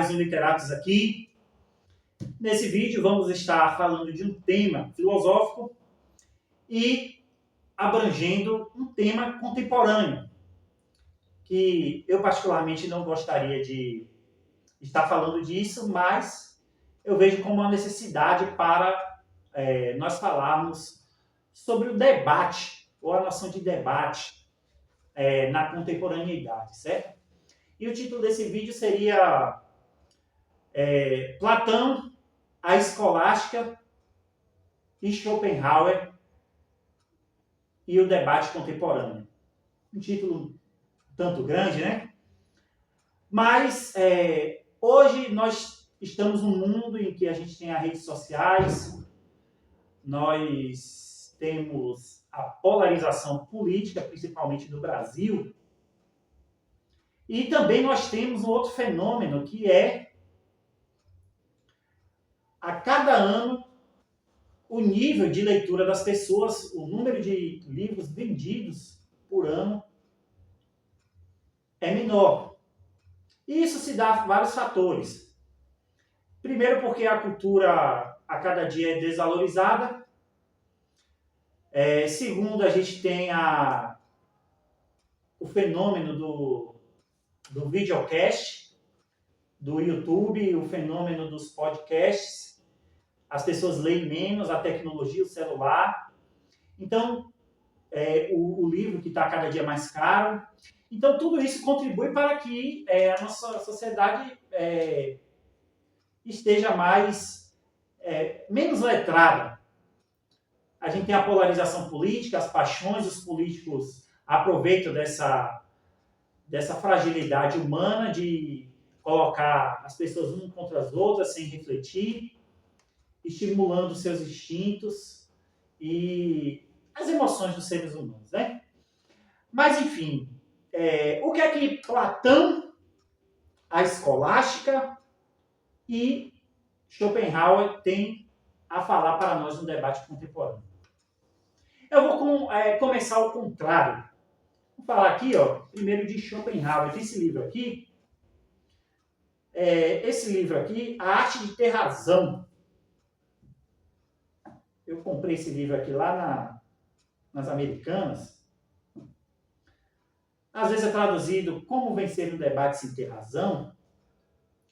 mais um Literatos aqui. Nesse vídeo vamos estar falando de um tema filosófico e abrangendo um tema contemporâneo, que eu particularmente não gostaria de estar falando disso, mas eu vejo como uma necessidade para nós falarmos sobre o debate, ou a noção de debate na contemporaneidade, certo? E o título desse vídeo seria Platão, a Escolástica e Schopenhauer e o debate contemporâneo. Um título tanto grande, né? Mas hoje nós estamos num mundo em que a gente tem as redes sociais, nós temos a polarização política, principalmente no Brasil, e também nós temos um outro fenômeno que é, a cada ano, o nível de leitura das pessoas, o número de livros vendidos por ano é menor. E isso se dá a vários fatores. Primeiro, porque a cultura a cada dia é desvalorizada. Segundo, a gente tem o fenômeno do videocast, do YouTube, o fenômeno dos podcasts. As pessoas leem menos, a tecnologia, o celular. Então, o livro que está cada dia mais caro. Então, tudo isso contribui para que a nossa sociedade esteja menos letrada. A gente tem a polarização política, as paixões, os políticos aproveitam dessa fragilidade humana de colocar as pessoas umas contra as outras sem refletir, estimulando seus instintos e as emoções dos seres humanos, né? Mas, enfim, o que é que Platão, a Escolástica e Schopenhauer têm a falar para nós no debate contemporâneo? Eu vou começar ao contrário. Vou falar aqui, primeiro de Schopenhauer. Tem esse livro aqui. Esse livro aqui, A Arte de Ter Razão. Eu comprei esse livro aqui lá nas Americanas. Às vezes é traduzido Como Vencer um Debate Sem Ter Razão.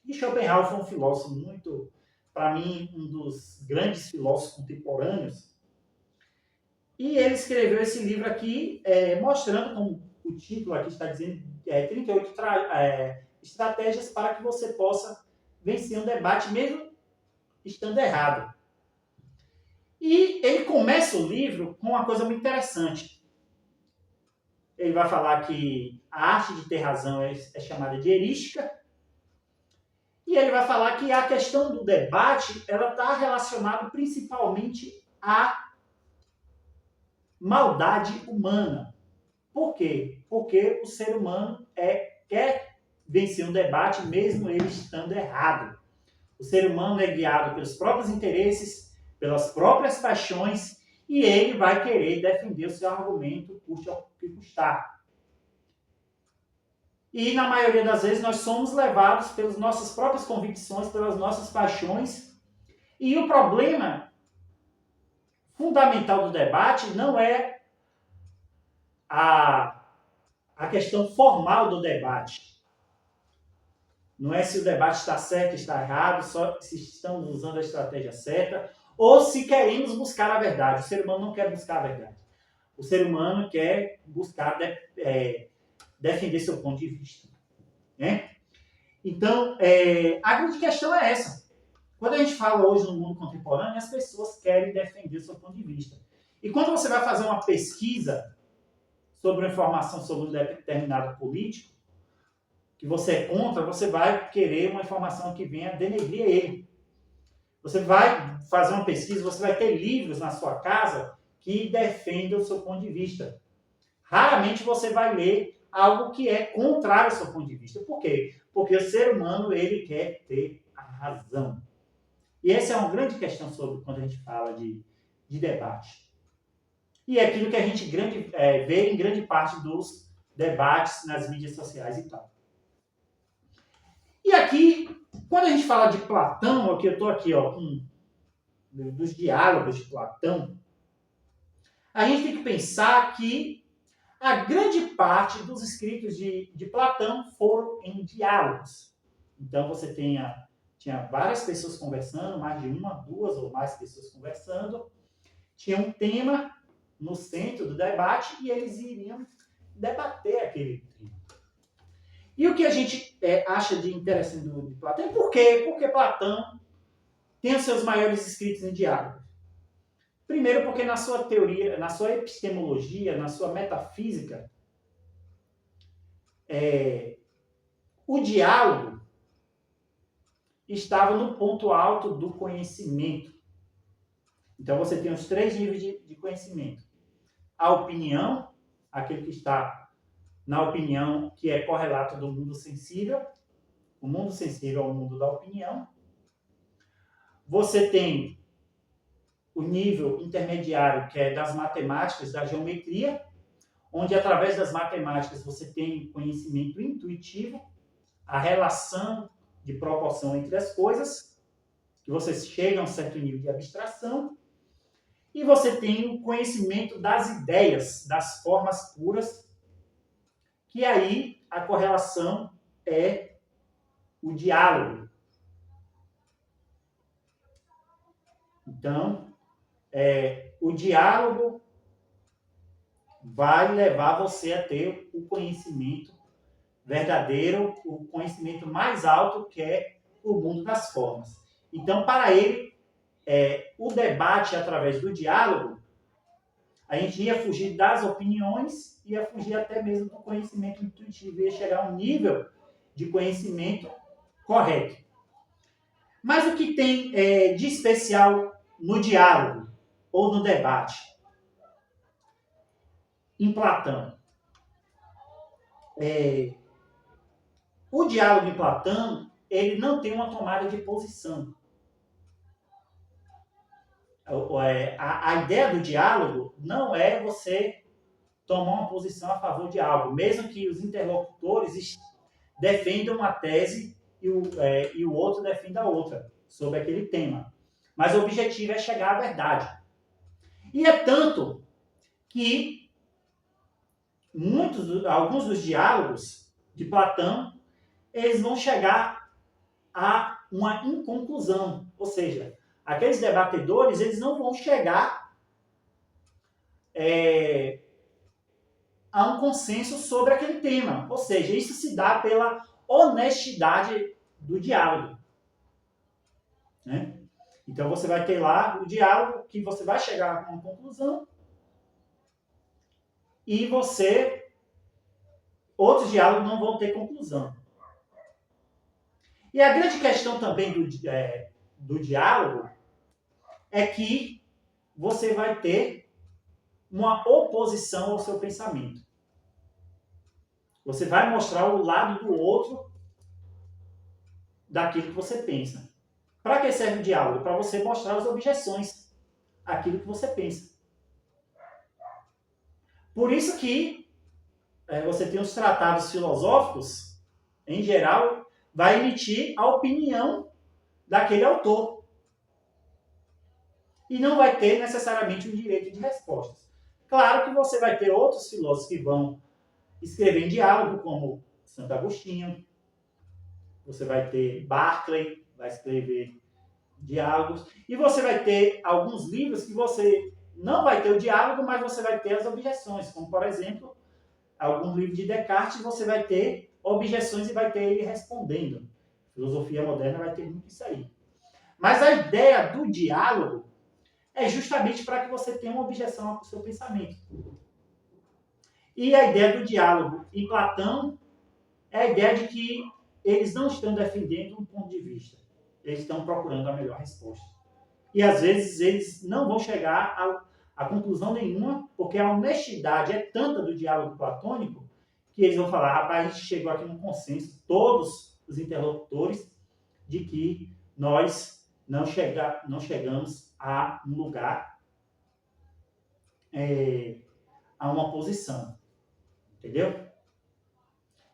E Schopenhauer foi um filósofo muito, para mim, um dos grandes filósofos contemporâneos. E ele escreveu esse livro aqui, mostrando, como o título aqui está dizendo, 38 estratégias para que você possa vencer um debate mesmo estando errado. E ele começa o livro com uma coisa muito interessante. Ele vai falar que a arte de ter razão é chamada de heurística. E ele vai falar que a questão do debate ela está relacionada principalmente à maldade humana. Por quê? Porque o ser humano quer vencer um debate mesmo ele estando errado. O ser humano é guiado pelos próprios interesses, pelas próprias paixões, e ele vai querer defender o seu argumento, custe o que custar. E, na maioria das vezes, nós somos levados pelas nossas próprias convicções, pelas nossas paixões. E o problema fundamental do debate não é a questão formal do debate. Não é se o debate está certo, está errado, só se estamos usando a estratégia certa, ou se queremos buscar a verdade. O ser humano não quer buscar a verdade. O ser humano quer buscar defender seu ponto de vista. Né? Então, a grande questão é essa. Quando a gente fala hoje no mundo contemporâneo, as pessoas querem defender seu ponto de vista. E quando você vai fazer uma pesquisa sobre uma informação sobre um determinado político, que você é contra, você vai querer uma informação que venha denegrir ele. Você vai fazer uma pesquisa, você vai ter livros na sua casa que defendem o seu ponto de vista. Raramente você vai ler algo que é contrário ao seu ponto de vista. Por quê? Porque o ser humano ele quer ter a razão. E essa é uma grande questão sobre quando a gente fala de debate. E é aquilo que a gente vê em grande parte dos debates nas mídias sociais e tal. E aqui Quando a gente fala de Platão, aqui eu estou aqui, dos diálogos de Platão, a gente tem que pensar que a grande parte dos escritos de Platão foram em diálogos. Então você tinha várias pessoas conversando, mais de uma, duas ou mais pessoas conversando, tinha um tema no centro do debate e eles iriam debater aquele tema. E o que a gente acha de interessante de Platão? Por quê? Porque Platão tem os seus maiores escritos em diálogo. Primeiro porque na sua teoria, na sua epistemologia, na sua metafísica, o diálogo estava no ponto alto do conhecimento. Então você tem os 3 níveis de conhecimento. A opinião, aquele que está na opinião, que é correlato do mundo sensível. O mundo sensível é o mundo da opinião. Você tem o nível intermediário, que é das matemáticas, da geometria, onde através das matemáticas você tem conhecimento intuitivo, a relação de proporção entre as coisas, que você chega a um certo nível de abstração, e você tem o conhecimento das ideias, das formas puras, que aí a correlação é o diálogo. Então, o diálogo vai levar você a ter o conhecimento verdadeiro, o conhecimento mais alto, que é o mundo das formas. Então, para ele, o debate através do diálogo, a gente ia fugir das opiniões, ia fugir até mesmo do conhecimento intuitivo, ia chegar a um nível de conhecimento correto. Mas o que tem de especial no diálogo ou no debate? Em Platão. O diálogo em Platão, ele não tem uma tomada de posição. A ideia do diálogo não é você tomar uma posição a favor de algo, mesmo que os interlocutores defendam uma tese e o outro defenda a outra sobre aquele tema. Mas o objetivo é chegar à verdade. E é tanto que alguns dos diálogos de Platão, eles vão chegar a uma inconclusão. Ou seja, aqueles debatedores, eles não vão chegar a um consenso sobre aquele tema. Ou seja, isso se dá pela honestidade do diálogo. Né? Então você vai ter lá o diálogo que você vai chegar a uma conclusão e outros diálogos não vão ter conclusão. E a grande questão também do diálogo é que você vai ter uma oposição ao seu pensamento. Você vai mostrar o lado do outro daquilo que você pensa. Para que serve o diálogo? Para você mostrar as objeções àquilo que você pensa. Por isso que você tem os tratados filosóficos, em geral, vai emitir a opinião daquele autor. E não vai ter necessariamente um direito de respostas. Claro que você vai ter outros filósofos que vão escrever em diálogo, como Santo Agostinho. Você vai ter Berkeley, vai escrever diálogos. E você vai ter alguns livros que você não vai ter o diálogo, mas você vai ter as objeções. Como, por exemplo, alguns livros de Descartes, você vai ter objeções e vai ter ele respondendo. Filosofia moderna vai ter muito isso aí. Mas a ideia do diálogo é justamente para que você tenha uma objeção ao seu pensamento. E a ideia do diálogo em Platão é a ideia de que eles não estão defendendo um ponto de vista. Eles estão procurando a melhor resposta. E às vezes eles não vão chegar a conclusão nenhuma, porque a honestidade é tanta do diálogo platônico que eles vão falar, rapaz, a gente chegou aqui num consenso, todos os interlocutores, de que nós não chegamos a um lugar, a uma posição. Entendeu?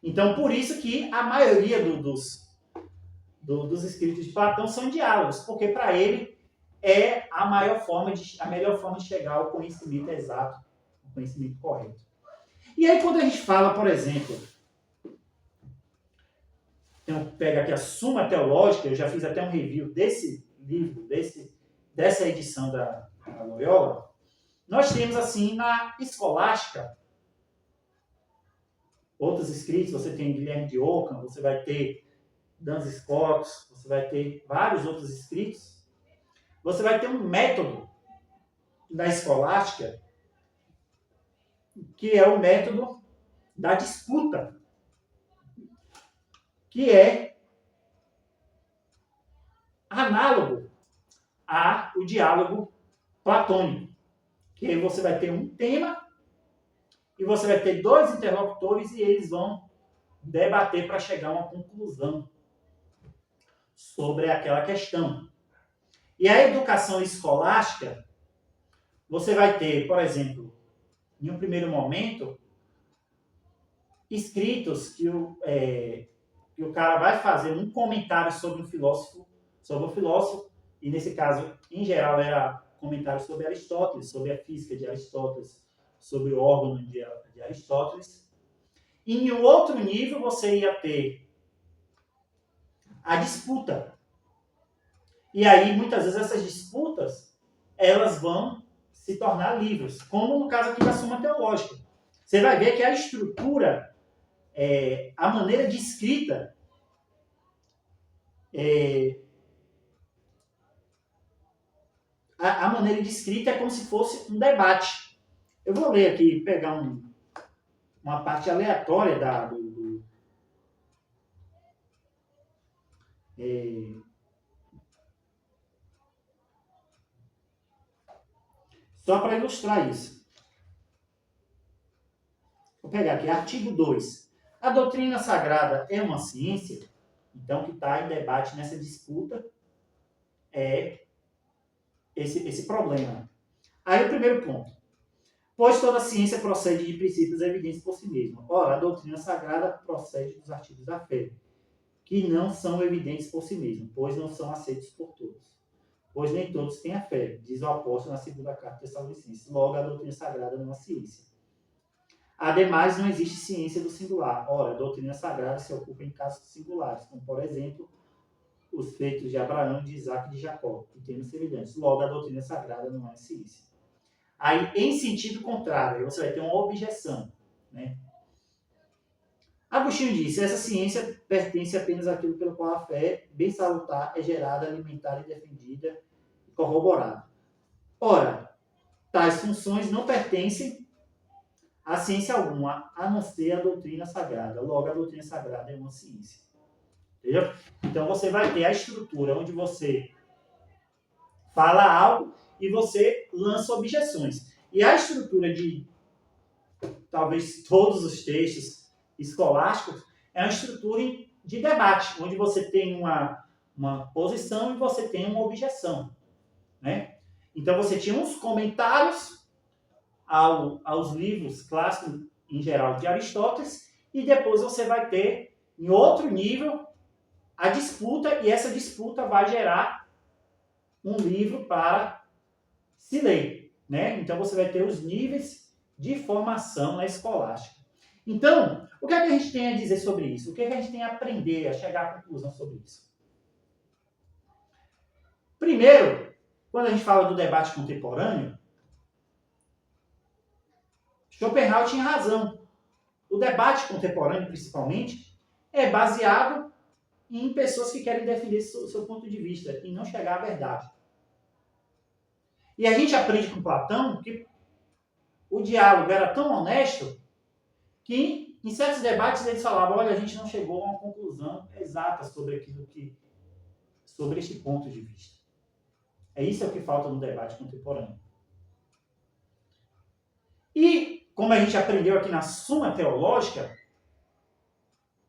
Então, por isso que a maioria dos dos escritos de Platão são diálogos, porque para ele é a melhor forma de chegar ao conhecimento exato, ao conhecimento correto. E aí quando a gente fala, por exemplo, então pega aqui a Suma Teológica, eu já fiz até um review desse livro, dessa edição da Loyola, nós temos assim na Escolástica outros escritos, você tem Guilherme de Ockham, você vai ter Duns Scotus, você vai ter vários outros escritos, você vai ter um método da Escolástica que é o método da disputa, que é análogo ao diálogo platônico, que aí você vai ter um tema e você vai ter dois interlocutores e eles vão debater para chegar a uma conclusão sobre aquela questão. E a educação escolástica, você vai ter, por exemplo, em um primeiro momento, escritos que o cara vai fazer um comentário sobre o filósofo, e nesse caso, em geral, era comentário sobre Aristóteles, sobre a física de Aristóteles, sobre o órgão de Aristóteles. E em um outro nível, você ia ter a disputa. E aí, muitas vezes, essas disputas, elas vão se tornar livros, como no caso aqui da Suma Teológica. Você vai ver que a estrutura, a maneira de escrita, a maneira de escrita é como se fosse um debate. Eu vou ler aqui, pegar uma parte aleatória só para ilustrar isso. Vou pegar aqui, artigo 2. A doutrina sagrada é uma ciência? Então, que está em debate nessa disputa é esse problema. Aí o primeiro ponto. Pois toda ciência procede de princípios evidentes por si mesma. Ora, a doutrina sagrada procede dos artigos da fé, que não são evidentes por si mesmos, pois não são aceitos por todos. Pois nem todos têm a fé, diz o apóstolo na segunda carta de Tessalonicenses. Logo, a doutrina sagrada não é ciência. Ademais, não existe ciência do singular. Ora, a doutrina sagrada se ocupa em casos singulares, como, por exemplo, os feitos de Abraão, de Isaac e de Jacó, que têm semelhantes. Logo, a doutrina sagrada não é ciência. Aí, em sentido contrário, você vai ter uma objeção, né? Agostinho disse, essa ciência pertence apenas àquilo pelo qual a fé, bem salutar, é gerada, alimentada e defendida e corroborada. Ora, tais funções não pertencem a ciência alguma, a não ser a doutrina sagrada. Logo, a doutrina sagrada é uma ciência. Entendeu? Então, você vai ter a estrutura onde você fala algo e você lança objeções. E a estrutura de, talvez, todos os textos escolásticos é uma estrutura de debate, onde você tem uma posição e você tem uma objeção. Né? Então, você tinha uns comentários aos livros clássicos, em geral, de Aristóteles, e depois você vai ter, em outro nível, a disputa, e essa disputa vai gerar um livro para se ler. Né? Então, você vai ter os níveis de formação na escolástica. Então, o que é que a gente tem a dizer sobre isso? O que é que a gente tem a aprender, a chegar à conclusão sobre isso? Primeiro, quando a gente fala do debate contemporâneo, Schopenhauer tinha razão. O debate contemporâneo, principalmente, é baseado em pessoas que querem defender seu ponto de vista e não chegar à verdade. E a gente aprende com Platão que o diálogo era tão honesto que, em certos debates, eles falavam, olha, a gente não chegou a uma conclusão exata sobre este ponto de vista. Isso é o que falta no debate contemporâneo. E, como a gente aprendeu aqui na Suma Teológica,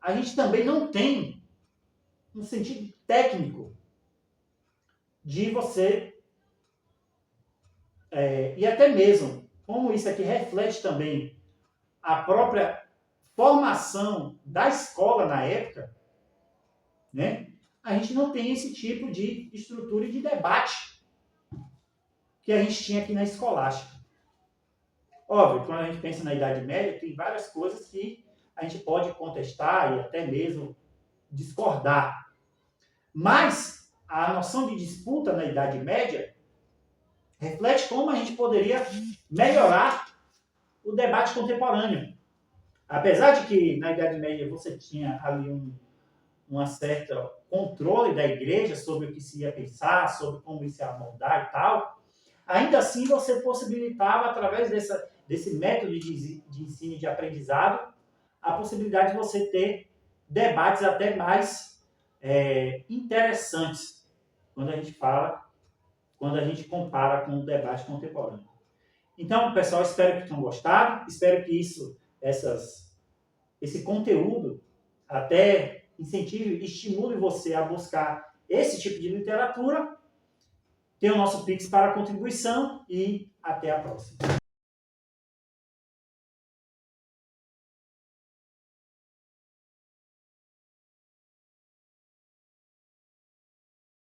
a gente também não tem um sentido técnico de você, e até mesmo, como isso aqui reflete também a própria formação da escola na época, né? a gente não tem esse tipo de estrutura e de debate que a gente tinha aqui na escolástica. Óbvio, quando a gente pensa na Idade Média, tem várias coisas que a gente pode contestar e até mesmo discordar. Mas a noção de disputa na Idade Média reflete como a gente poderia melhorar o debate contemporâneo. Apesar de que na Idade Média você tinha ali uma certa controle da igreja sobre o que se ia pensar, sobre como isso ia moldar e tal, ainda assim você possibilitava, através desse método de ensino e de aprendizado, a possibilidade de você ter debates até mais interessantes quando a gente compara com o debate contemporâneo. Então, pessoal, espero que tenham gostado, espero que esse conteúdo até incentive e estimule você a buscar esse tipo de literatura. Tem o nosso Pix para contribuição e até a próxima.